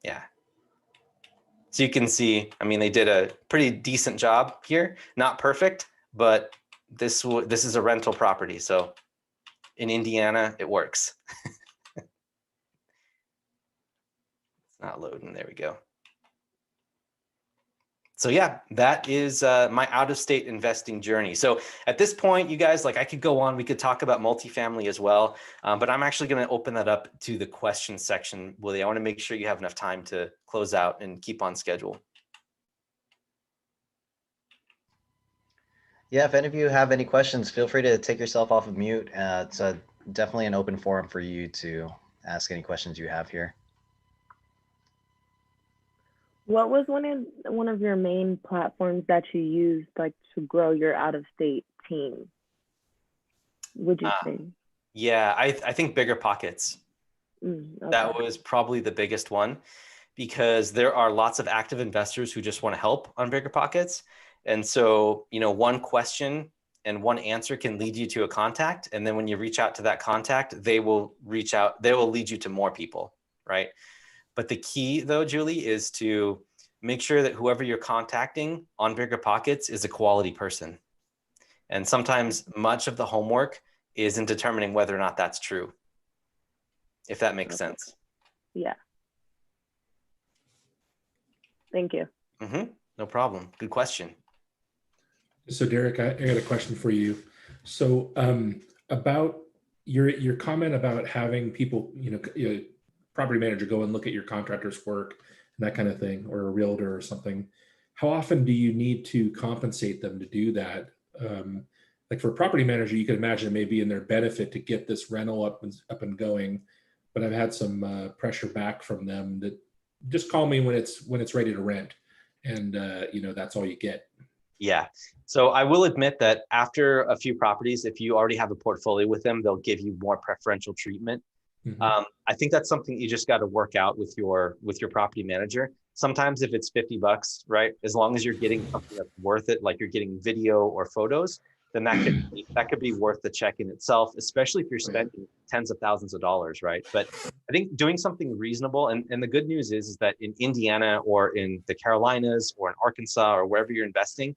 yeah. So you can see, I mean, they did a pretty decent job here. Not perfect, but this is a rental property. So in Indiana, it works. It's not loading. There we go. So yeah, that is my out-of-state investing journey. So at this point, you guys, like, I could go on, we could talk about multifamily as well, but I'm actually going to open that up to the question section, Willie. I want to make sure you have enough time to close out and keep on schedule. Yeah, if any of you have any questions, feel free to take yourself off of mute. It's definitely an open forum for you to ask any questions you have here. What was one of your main platforms that you used, like, to grow your out-of-state team, would you say? Yeah, I think Bigger Pockets. Okay. That was probably the biggest one, because there are lots of active investors who just want to help on Bigger Pockets. And so, you know, one question and one answer can lead you to a contact. And then when you reach out to that contact, they will lead you to more people, right? But the key, though, Julie, is to make sure that whoever you're contacting on Bigger Pockets is a quality person. And sometimes much of the homework is in determining whether or not that's true, if that makes sense. Yeah. Thank you. No problem. Good question. So Derek, I got a question for you. So about your comment about having people, property manager go and look at your contractor's work and that kind of thing, or a realtor or something. How often do you need to compensate them to do that? Like for a property manager, you can imagine it may be in their benefit to get this rental up and going, but I've had some pressure back from them that just call me when it's ready to rent, and that's all you get. Yeah. So I will admit that after a few properties, if you already have a portfolio with them, they'll give you more preferential treatment. Mm-hmm. I think that's something you just got to work out with your property manager. Sometimes if it's $50, right, as long as you're getting something that's worth it, like you're getting video or photos, then that could be worth the check in itself, especially if you're spending tens of thousands of dollars, right? But I think doing something reasonable, and the good news is that in Indiana or in the Carolinas or in Arkansas or wherever you're investing,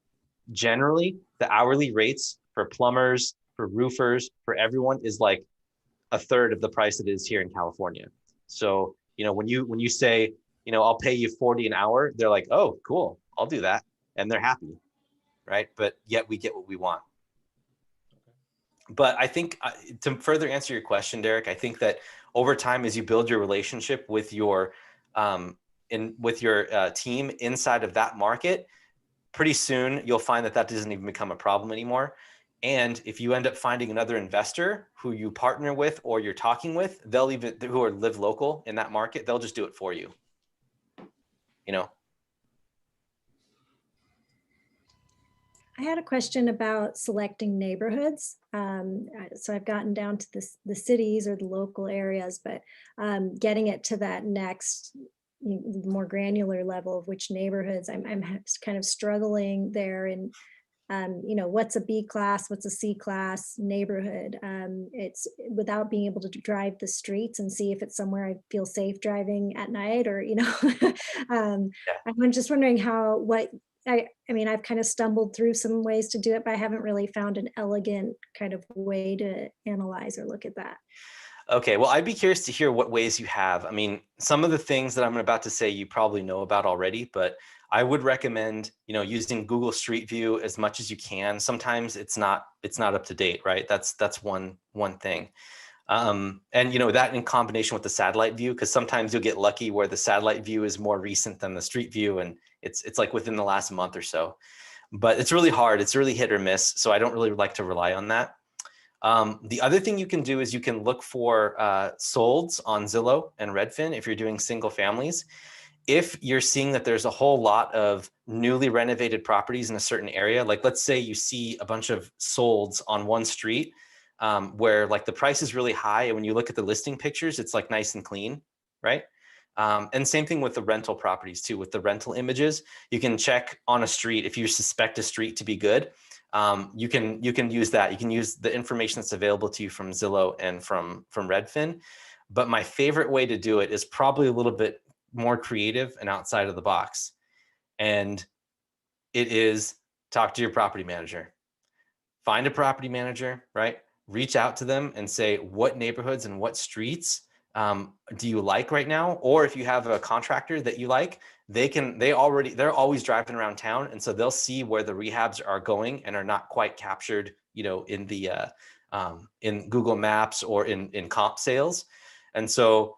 generally the hourly rates for plumbers, for roofers, for everyone is like a third of the price it is here in California. So, when you say you know, I'll pay you 40 an hour. They're like, oh, cool, I'll do that. And they're happy, right? But yet we get what we want. But I think to further answer your question, Derek, I think that over time, as you build your relationship with your team inside of that market, pretty soon you'll find that that doesn't even become a problem anymore. And if you end up finding another investor who you partner with or you're talking with, they'll even who are live local in that market, they'll just do it for you. You know. I had a question about selecting neighborhoods. So I've gotten down to the cities or the local areas, but getting it to that next more granular level of which neighborhoods I'm kind of struggling there. And you know, what's a B class, what's a C class neighborhood? It's without being able to drive the streets and see if it's somewhere I feel safe driving at night, or, you know, I'm just wondering I mean, I've kind of stumbled through some ways to do it, but I haven't really found an elegant kind of way to analyze or look at that. Okay, well, I'd be curious to hear what ways you have. I mean, some of the things that I'm about to say you probably know about already, but I would recommend, you know, using Google Street View as much as you can. Sometimes it's not up to date, right? That's one thing. And you know, that in combination with the satellite view, because sometimes you'll get lucky where the satellite view is more recent than the street view, and it's like within the last month or so. But it's really hard. It's really hit or miss. So I don't really like to rely on that. The other thing you can do is you can look for solds on Zillow and Redfin if you're doing single families. If you're seeing that there's a whole lot of newly renovated properties in a certain area, like let's say you see a bunch of solds on one street where like the price is really high, and when you look at the listing pictures, it's like nice and clean, right? And same thing with the rental properties too. With the rental images, you can check on a street if you suspect a street to be good. You can use that. You can use the information that's available to you from Zillow and from Redfin. But my favorite way to do it is probably a little bit more creative and outside of the box. And it is talk to your property manager. Find a property manager, right? Reach out to them and say, what neighborhoods and what streets do you like right now? Or if you have a contractor that you like, they're always driving around town. And so they'll see where the rehabs are going and are not quite captured, you know, in the in Google Maps or in comp sales. And so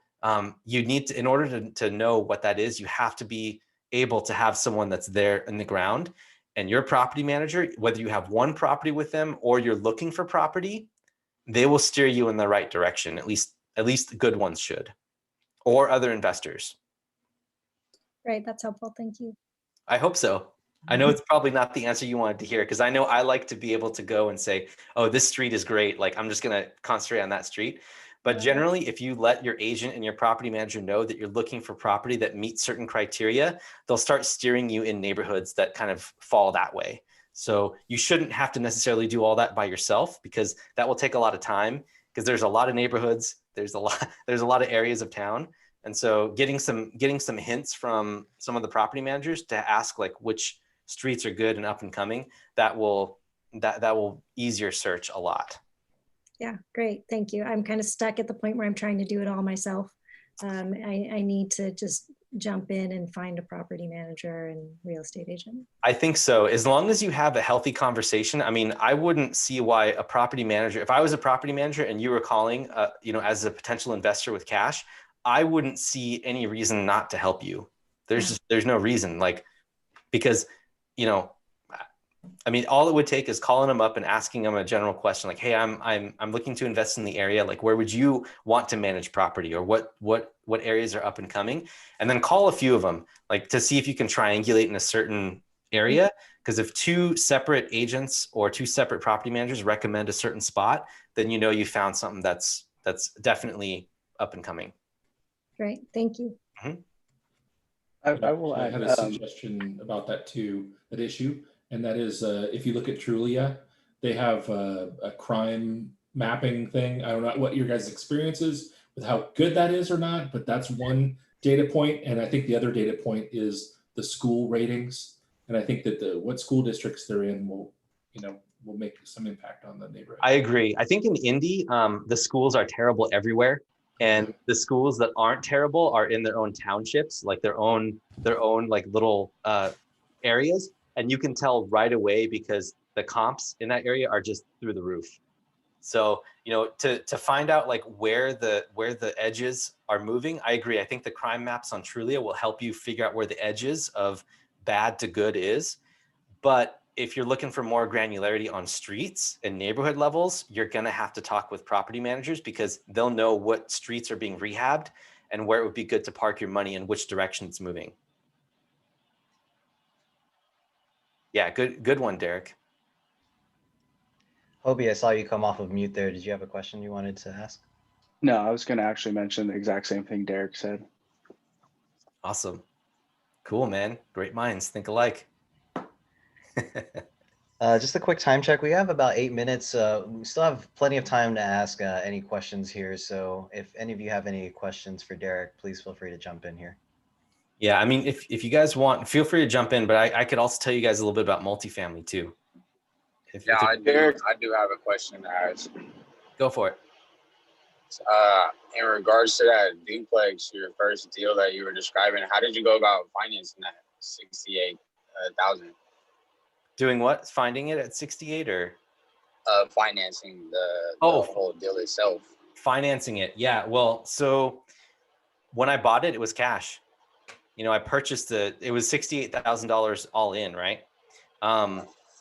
you need to, in order to know what that is, you have to be able to have someone that's there in the ground. And your property manager, whether you have one property with them or you're looking for property, they will steer you in the right direction. At least good ones should, or other investors. Right, that's helpful. Thank you. I hope so. I know it's probably not the answer you wanted to hear, because I know I like to be able to go and say, oh, this street is great. Like, I'm just going to concentrate on that street. But generally, if you let your agent and your property manager know that you're looking for property that meets certain criteria, they'll start steering you in neighborhoods that kind of fall that way. So you shouldn't have to necessarily do all that by yourself, because that will take a lot of time, because there's a lot of neighborhoods, there's a lot of areas of town. And so getting some hints from some of the property managers to ask like which streets are good and up and coming, that will ease your search a lot. Yeah, great. Thank you. I'm kind of stuck at the point where I'm trying to do it all myself. I need to just jump in and find a property manager and real estate agent. I think so. As long as you have a healthy conversation. I mean, I wouldn't see why a property manager, if I was a property manager and you were calling, you know, as a potential investor with cash, I wouldn't see any reason not to help you. There's no reason, like, because, you know, I mean, all it would take is calling them up and asking them a general question like, hey, I'm looking to invest in the area. Like, where would you want to manage property, or what areas are up and coming? And then call a few of them, like, to see if you can triangulate in a certain area. Because if two separate agents or two separate property managers recommend a certain spot, then you know you found something that's definitely up and coming. Great, thank you. Mm-hmm. I had a suggestion about that too, that issue. And that is, if you look at Trulia, they have a crime mapping thing. I don't know what your guys' experience is with how good that is or not, but that's one data point. And I think the other data point is the school ratings. And I think that what school districts they're in will make some impact on the neighborhood. I agree. I think in Indy, the schools are terrible everywhere. And the schools that aren't terrible are in their own townships, like their own like little areas. And you can tell right away because the comps in that area are just through the roof. So, to find out like where the edges are moving, I agree. I think the crime maps on Trulia will help you figure out where the edges of bad to good is. But if you're looking for more granularity on streets and neighborhood levels, you're going to have to talk with property managers because they'll know what streets are being rehabbed and where it would be good to park your money and which direction it's moving. Yeah, good one, Derek. Hobie, I saw you come off of mute there. Did you have a question you wanted to ask? No, I was going to actually mention the exact same thing Derek said. Awesome. Cool, man. Great minds think alike. Just a quick time check. We have about 8 minutes. We still have plenty of time to ask any questions here. So if any of you have any questions for Derek, please feel free to jump in here. Yeah, I mean, if you guys want, feel free to jump in, but I could also tell you guys a little bit about multifamily too. I do have a question to ask. Go for it. In regards to that duplex, your first deal that you were describing, how did you go about financing that 68,000? Doing what? Finding it at 68 or? Financing the whole deal itself. Financing it, yeah. Well, so when I bought it, it was cash. I purchased it was $68,000 all in, right?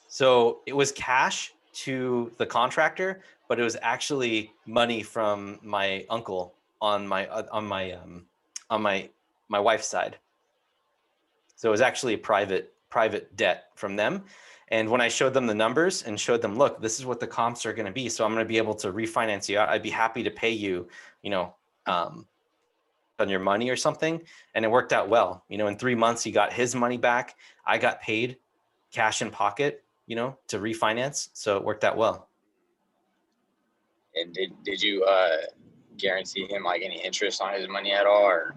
So it was cash to the contractor, but it was actually money from my uncle on my wife's side. So it was actually a private debt from them. And when I showed them the numbers and showed them, look, this is what the comps are going to be. So I'm going to be able to refinance you out. I'd be happy to pay you, on your money or something. And it worked out well. In 3 months, he got his money back. I got paid cash in pocket, to refinance. So it worked out well. And did you guarantee him like any interest on his money at all? Or?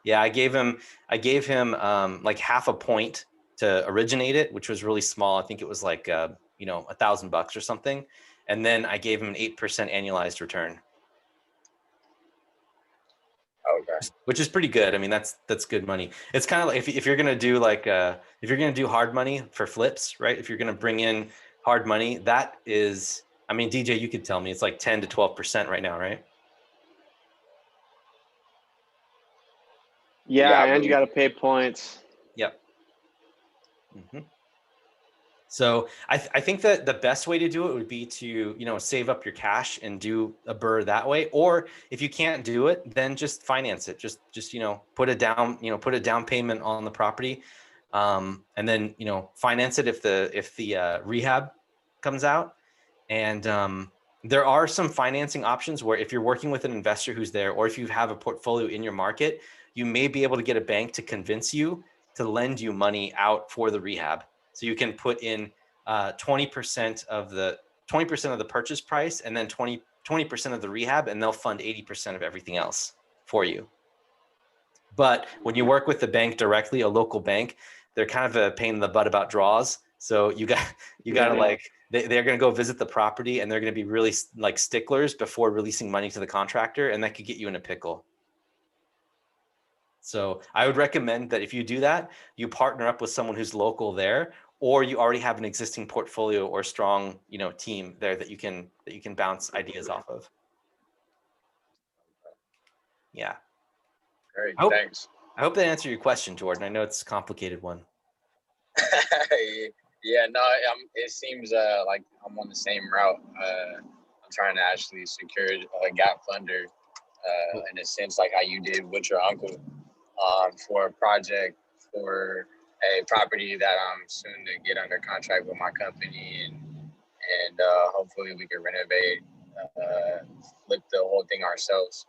Yeah, I gave him like half a point to originate it, which was really small. I think it was like $1,000 or something. And then I gave him an 8% annualized return. Okay. Which is pretty good. I mean, that's good money. It's kind of like if you're gonna do if you're gonna do hard money for flips, right? If you're gonna bring in hard money, that is, I mean, DJ, you could tell me it's like 10 to 12% right now, right? Yeah, and you got to pay points. Yep. Mm-hmm. So I think that the best way to do it would be to, save up your cash and do a BRRRR that way. Or if you can't do it, then just finance it. Just put a down payment on the property, and then finance it if the rehab comes out. And there are some financing options where if you're working with an investor who's there, or if you have a portfolio in your market, you may be able to get a bank to convince you to lend you money out for the rehab. So you can put in 20% of the purchase price and then 20% of the rehab, and they'll fund 80% of everything else for you. But when you work with the bank directly, a local bank, they're kind of a pain in the butt about draws. So you got to they're going to go visit the property and they're going to be really like sticklers before releasing money to the contractor, and that could get you in a pickle. So I would recommend that if you do that, you partner up with someone who's local there, or you already have an existing portfolio or strong, team there that you can bounce ideas off of. Yeah. Great. Thanks. I hope that answered your question, Jordan. I know it's a complicated one. Yeah, no, it seems like I'm on the same route. I'm trying to actually secure a gap funder in a sense, like how you did with your uncle, for a project for a property that I'm soon to get under contract with my company, and hopefully we can renovate, flip the whole thing ourselves.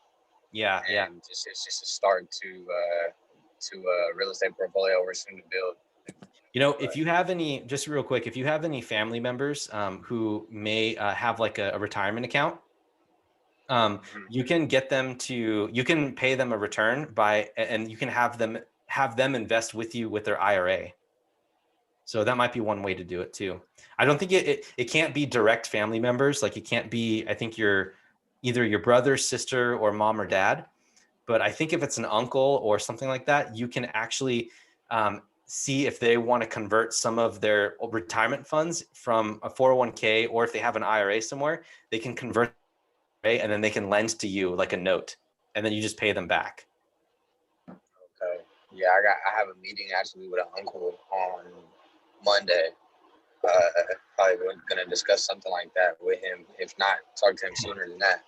Yeah, and it's just a start to a real estate portfolio we're soon to build. If you have any, just real quick, if you have any family members who may have like a retirement account, you can get them you can pay them a return and you can have them invest with you with their IRA. So that might be one way to do it too. I don't think it can't be direct family members. Like it can't be, I think your either your brother, sister, or mom or dad. But I think if it's an uncle or something like that, you can actually see if they want to convert some of their retirement funds from a 401k, or if they have an IRA somewhere, they can convert it and then they can lend to you like a note, and then you just pay them back. Okay. Yeah, I have a meeting actually with an uncle on Monday. Probably gonna discuss something like that with him. If not, talk to him sooner than that.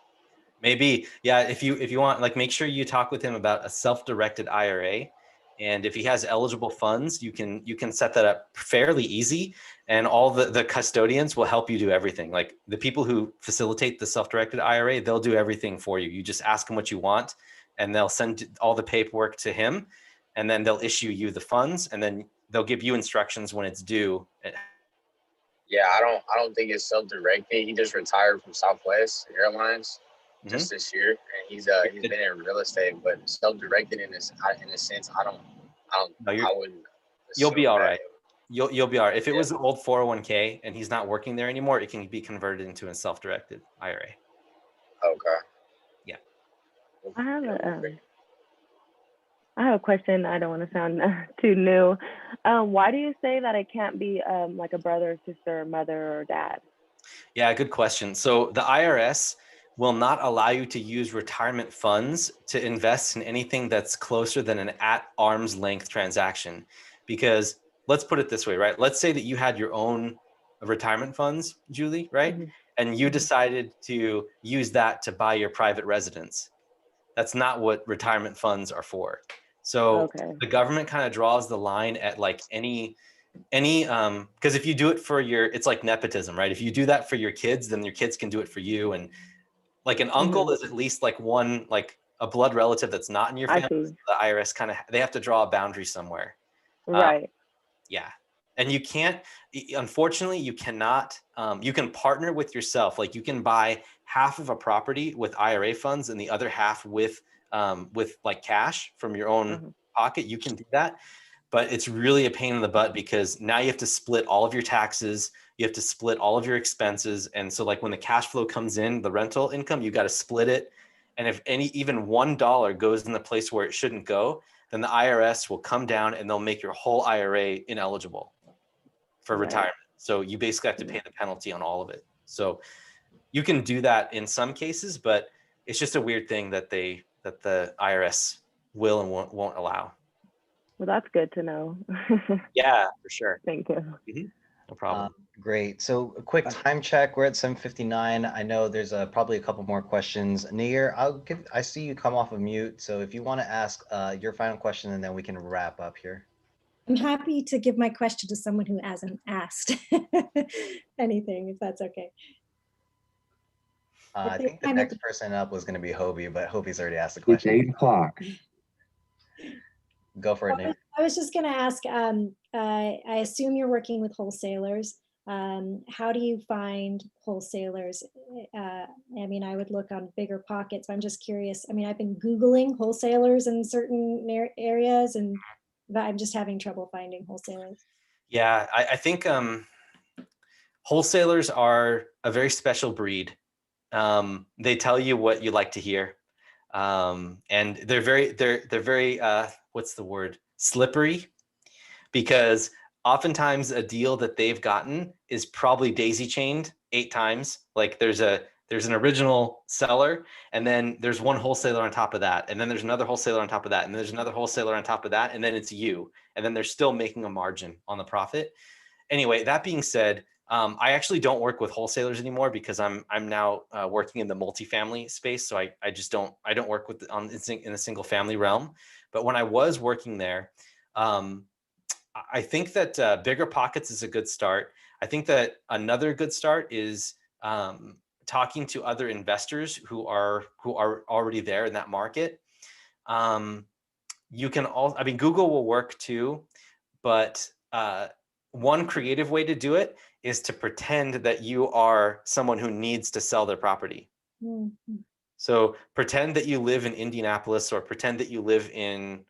Maybe, yeah, if you want, like, make sure you talk with him about a self-directed IRA. And if he has eligible funds, you can set that up fairly easy, and all the custodians will help you do everything. Like the people who facilitate the self-directed IRA, they'll do everything for you. You just ask them what you want, and they'll send all the paperwork to him, and then they'll issue you the funds, and then they'll give you instructions when it's due. Yeah, I don't think it's self-directed. He just retired from Southwest Airlines just this year, and he's been in real estate, but self-directed in a sense, I wouldn't. You'll be assume all that. right. You'll be all right. If it was an old 401k and he's not working there anymore, it can be converted into a self-directed IRA. Okay. Yeah. I have a question. I don't want to sound too new. Why do you say that it can't be like a brother, sister, mother, or dad? Yeah, good question. So the IRS will not allow you to use retirement funds to invest in anything that's closer than an at arm's length transaction. Because let's put it this way, right? Let's say that you had your own retirement funds, Julie, right? Mhm. And you decided to use that to buy your private residence. That's not what retirement funds are for. So Okay. the government kind of draws the line at like any because if you do it for it's like nepotism, right? If you do that for your kids, then your kids can do it for you. And like an uncle is at least like one, like a blood relative that's not in your family. So the IRS kind of, they have to draw a boundary somewhere. Right. Yeah. And you can't, unfortunately, you cannot, you can partner with yourself. Like you can buy half of a property with IRA funds and the other half with like cash from your own pocket. You can do that. But it's really a pain in the butt because now you have to split all of your taxes. You have to split all of your expenses. And so like when the cash flow comes in, the rental income, you got to split it. And if even $1 goes in the place where it shouldn't go, then the IRS will come down and they'll make your whole IRA ineligible for retirement. So you basically have to pay the penalty on all of it. So you can do that in some cases, but it's just a weird thing that the IRS will and won't allow. Well, that's good to know. Yeah, for sure. Thank you. No problem. Great. So a quick time check. We're at 7:59. I know there's probably a couple more questions. Nair, I see you come off of mute. So if you want to ask your final question, and then we can wrap up here. I'm happy to give my question to someone who hasn't asked anything, if that's okay. I think the next person up was going to be Hobie, but Hobie's already asked the question. It's 8 o'clock. Go for it, Nair. I was just going to ask, I assume you're working with wholesalers. How do you find wholesalers? I mean, I would look on Bigger Pockets. I'm just curious. I mean, I've been Googling wholesalers in certain areas, and I'm just having trouble finding wholesalers. Yeah, I think wholesalers are a very special breed. They tell you what you like to hear. And they're very what's the word? Slippery, because oftentimes a deal that they've gotten is probably daisy chained 8 times. Like there's an original seller, and then there's one wholesaler on top of that, and then there's another wholesaler on top of that, and there's another wholesaler on top of that, and then it's you, and then they're still making a margin on the profit. Anyway, that being said, I actually don't work with wholesalers anymore because I'm now working in the multifamily space. So I don't work with in the single family realm. But when I was working there, I think that Bigger Pockets is a good start. I think that another good start is talking to other investors who are already there in that market. You can I mean, Google will work too, but one creative way to do it is to pretend that you are someone who needs to sell their property. Mm-hmm. So pretend that you live in Indianapolis, or pretend that you live in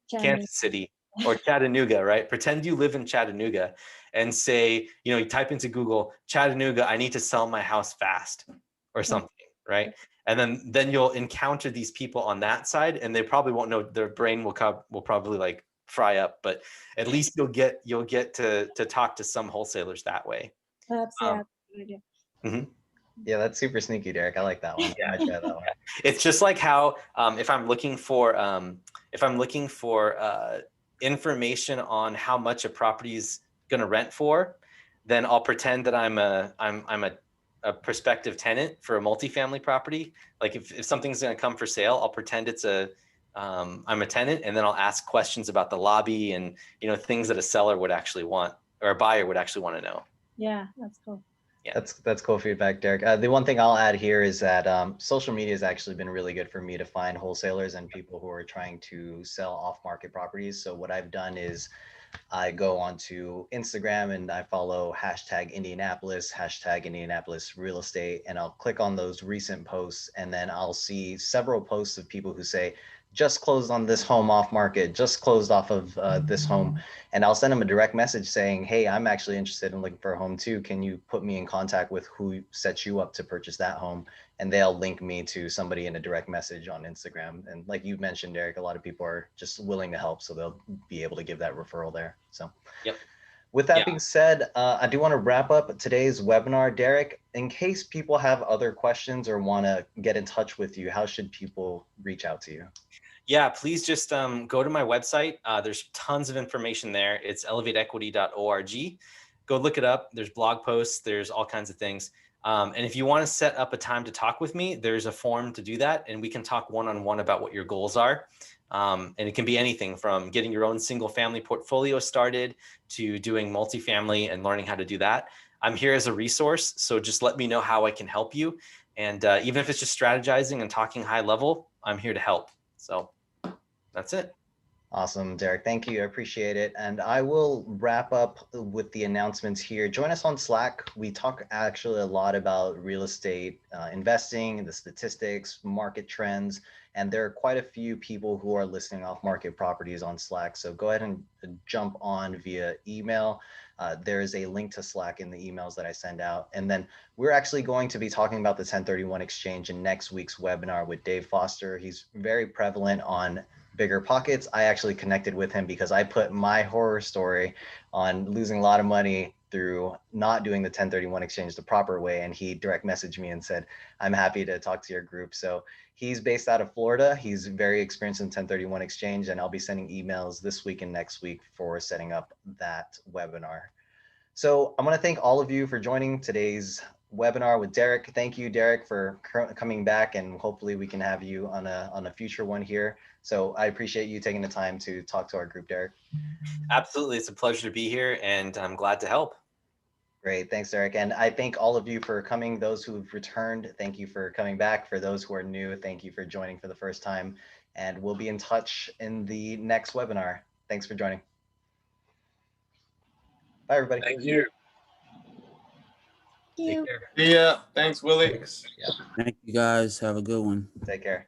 Kansas City or Chattanooga, right? Pretend you live in Chattanooga and say, you type into Google, Chattanooga, I need to sell my house fast. or something, right? And then you'll encounter these people on that side, and they probably won't know. Their brain will probably like fry up, but at least you'll get to talk to some wholesalers that way. That's yeah. Good idea. Mhm. Yeah, that's super sneaky, Derek. I like that one. I might try that one. It's just like how if I'm looking for information on how much a property is going to rent for, then I'll pretend that I'm a prospective tenant for a multifamily property. Like if something's going to come for sale, I'll pretend I'm a tenant, and then I'll ask questions about the lobby and things that a seller would actually want, or a buyer would actually want to know. Yeah, that's cool. Yeah. That's cool feedback, Derek. The one thing I'll add here is that social media has actually been really good for me to find wholesalers and people who are trying to sell off-market properties. So what I've done is I go onto Instagram and I follow #Indianapolis real estate, and I'll click on those recent posts, and then I'll see several posts of people who say, just closed on this home off market, just closed off of this home. And I'll send them a direct message saying, hey, I'm actually interested in looking for a home too. Can you put me in contact with who sets you up to purchase that home? And they'll link me to somebody in a direct message on Instagram. And like you mentioned, Derek, a lot of people are just willing to help, so they'll be able to give that referral there. So yep. With that being said, I do want to wrap up today's webinar. Derek, in case people have other questions or want to get in touch with you, how should people reach out to you? Yeah, please just go to my website. There's tons of information there. It's elevateequity.org. Go look it up. There's blog posts. There's all kinds of things. And if you want to set up a time to talk with me, there's a form to do that. And we can talk one-on-one about what your goals are. And it can be anything from getting your own single family portfolio started to doing multifamily and learning how to do that. I'm here as a resource. So just let me know how I can help you. And even if it's just strategizing and talking high level, I'm here to help. So that's it. Awesome, Derek. Thank you. I appreciate it. And I will wrap up with the announcements here. Join us on Slack. We talk actually a lot about real estate investing, the statistics, market trends, and there are quite a few people who are listing off market properties on Slack. So go ahead and jump on via email. There is a link to Slack in the emails that I send out. And then we're actually going to be talking about the 1031 exchange in next week's webinar with Dave Foster. He's very prevalent on Bigger Pockets. I actually connected with him because I put my horror story on losing a lot of money through not doing the 1031 exchange the proper way. And he direct messaged me and said, I'm happy to talk to your group. So he's based out of Florida. He's very experienced in 1031 exchange, and I'll be sending emails this week and next week for setting up that webinar. So I want to thank all of you for joining today's webinar with Derek. Thank you, Derek, for coming back, and hopefully we can have you on a future one here. So I appreciate you taking the time to talk to our group, Derek. Absolutely. It's a pleasure to be here, and I'm glad to help. Great. Thanks, Derek. And I thank all of you for coming. Those who've returned, thank you for coming back. For those who are new, thank you for joining for the first time. And we'll be in touch in the next webinar. Thanks for joining. Bye, everybody. Thank you. Thank you. Take care. See ya. Thanks, Willie. Thanks. Thank you guys. Have a good one. Take care.